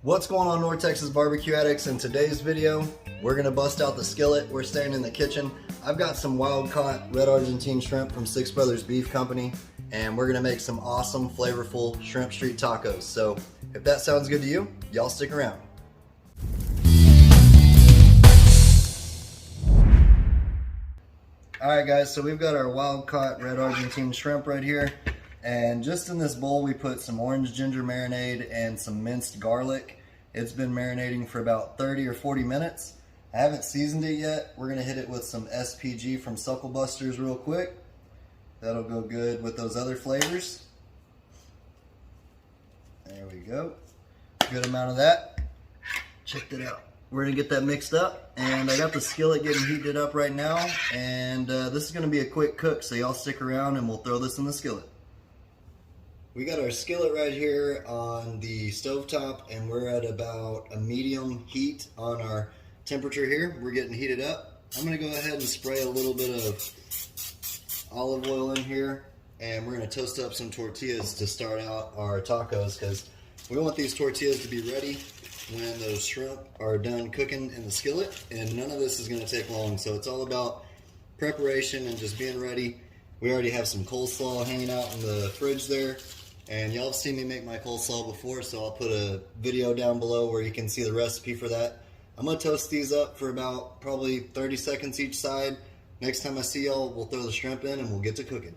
What's going on, North Texas barbecue addicts? In today's video, we're gonna bust out the skillet. We're staying in the kitchen. I've got some wild caught red Argentine shrimp from Six Brothers Beef Company, and we're gonna make some awesome, flavorful shrimp street tacos. So if that sounds good to you, y'all stick around. All right, guys, so we've got our wild caught red Argentine shrimp right here. And just in this bowl, we put some orange ginger marinade and some minced garlic. It's been marinating for about 30 or 40 minutes. I haven't seasoned it yet. We're gonna hit it with some SPG from Sucklebusters real quick. That'll go good with those other flavors. There we go. Good amount of that. Check that out. We're gonna get that mixed up, and I got the skillet getting heated up right now, and this is gonna be a quick cook, so y'all stick around and we'll throw this in the skillet. We got our skillet right here on the stovetop, and we're at about a medium heat on our temperature here. We're getting heated up. I'm gonna go ahead and spray a little bit of olive oil in here, and we're gonna toast up some tortillas to start out our tacos, because we want these tortillas to be ready when those shrimp are done cooking in the skillet, and none of this is gonna take long. So it's all about preparation and just being ready. We already have some coleslaw hanging out in the fridge there. And y'all have seen me make my coleslaw before, so I'll put a video down below where you can see the recipe for that. I'm gonna toast these up for about probably 30 seconds each side. Next time I see y'all, we'll throw the shrimp in and we'll get to cooking.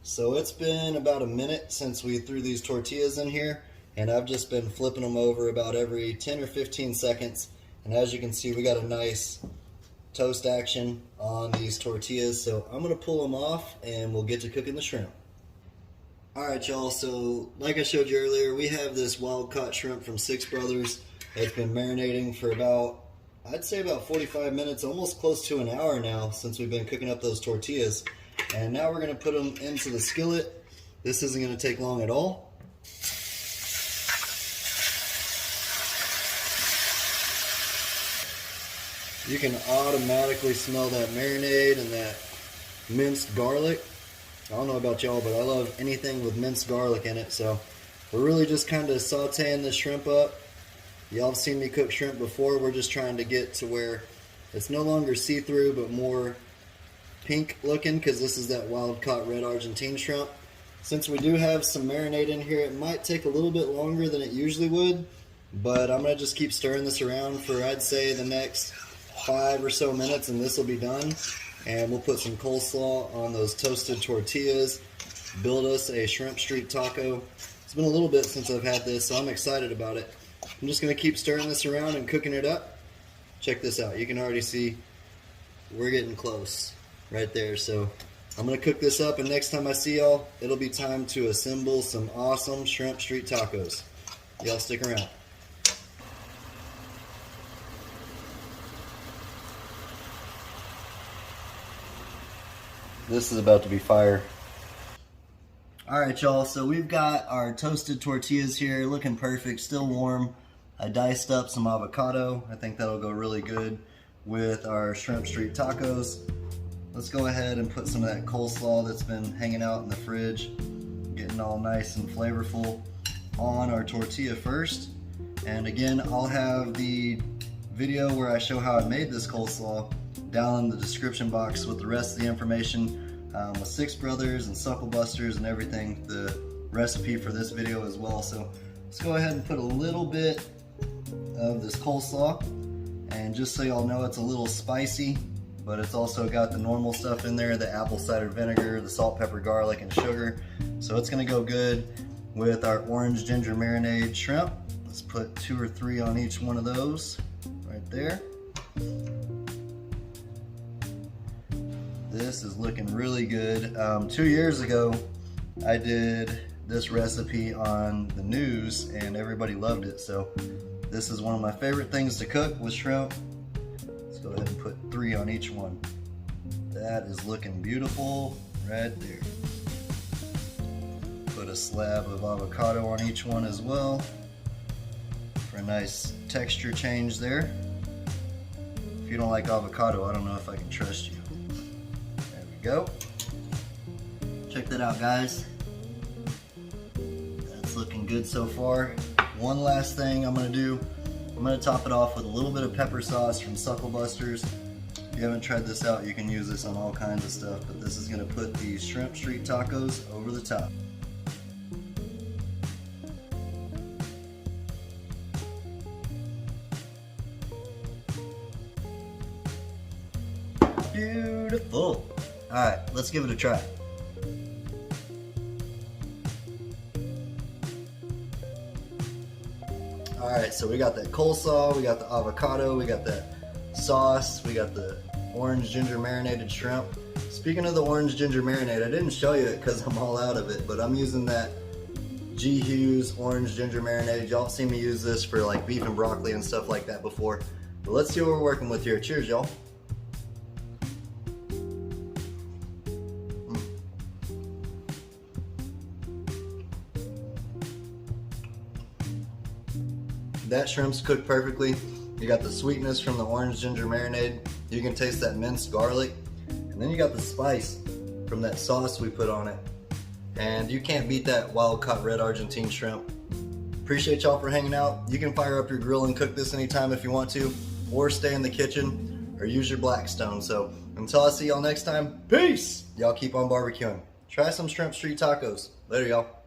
So it's been about a minute since we threw these tortillas in here, and I've just been flipping them over about every 10 or 15 seconds. And as you can see, we got a nice toast action on these tortillas. So I'm gonna pull them off and we'll get to cooking the shrimp. Alright, y'all, so like I showed you earlier, we have this wild caught shrimp from Six Brothers. It's been marinating for about, I'd say about 45 minutes, almost close to an hour now since we've been cooking up those tortillas. And now we're going to put them into the skillet. This isn't going to take long at all. You can automatically smell that marinade and that minced garlic. I don't know about y'all, but I love anything with minced garlic in it. So we're really just kind of sauteing the shrimp up. Y'all have seen me cook shrimp before. We're just trying to get to where it's no longer see-through, but more pink looking, because this is that wild caught red Argentine shrimp. Since we do have some marinade in here, it might take a little bit longer than it usually would, but I'm going to just keep stirring this around for, I'd say, the next 5 or so minutes, and this will be done. And we'll put some coleslaw on those toasted tortillas, build us a shrimp street taco. It's been a little bit since I've had this, so I'm excited about it. I'm just going to keep stirring this around and cooking it up. Check this out. You can already see we're getting close right there. So I'm going to cook this up, and next time I see y'all, it'll be time to assemble some awesome shrimp street tacos. Y'all stick around. This is about to be fire. Alright, y'all, so we've got our toasted tortillas here looking perfect, still warm. I diced up some avocado. I think that'll go really good with our shrimp street tacos. Let's go ahead and put some of that coleslaw that's been hanging out in the fridge, getting all nice and flavorful, on our tortilla first. And again, I'll have the video where I show how I made this coleslaw down in the description box with the rest of the information, with Six Brothers and Sucklebusters and everything, the recipe for this video as well. So let's go ahead and put a little bit of this coleslaw, and just so y'all know, it's a little spicy, but it's also got the normal stuff in there, the apple cider vinegar, the salt, pepper, garlic, and sugar. So it's gonna go good with our orange ginger marinade shrimp. Let's put 2 or 3 on each one of those right there. This is looking really good. 2 years ago, I did this recipe on the news and everybody loved it. So this is one of my favorite things to cook with shrimp. Let's go ahead and put 3 on each one. That is looking beautiful right there. Put a slab of avocado on each one as well for a nice texture change there. If you don't like avocado, I don't know if I can trust you. Go. Check that out, guys. That's looking good so far. One last thing I'm gonna do, I'm gonna top it off with a little bit of pepper sauce from Sucklebusters. If you haven't tried this out, you can use this on all kinds of stuff, but this is gonna put these shrimp street tacos over the top. Beautiful. All right, let's give it a try. All right, so we got that coleslaw, we got the avocado, we got that sauce, we got the orange ginger marinated shrimp. Speaking of the orange ginger marinade, I didn't show you it because I'm all out of it, but I'm using that G. Hughes orange ginger marinade. Y'all seen me use this for like beef and broccoli and stuff like that before. But let's see what we're working with here. Cheers, y'all. That shrimp's cooked perfectly. You got the sweetness from the orange ginger marinade. You can taste that minced garlic. And then you got the spice from that sauce we put on it. And you can't beat that wild caught red Argentine shrimp. Appreciate y'all for hanging out. You can fire up your grill and cook this anytime if you want to, or stay in the kitchen, or use your Blackstone. So until I see y'all next time, peace! Y'all keep on barbecuing. Try some shrimp street tacos. Later, y'all.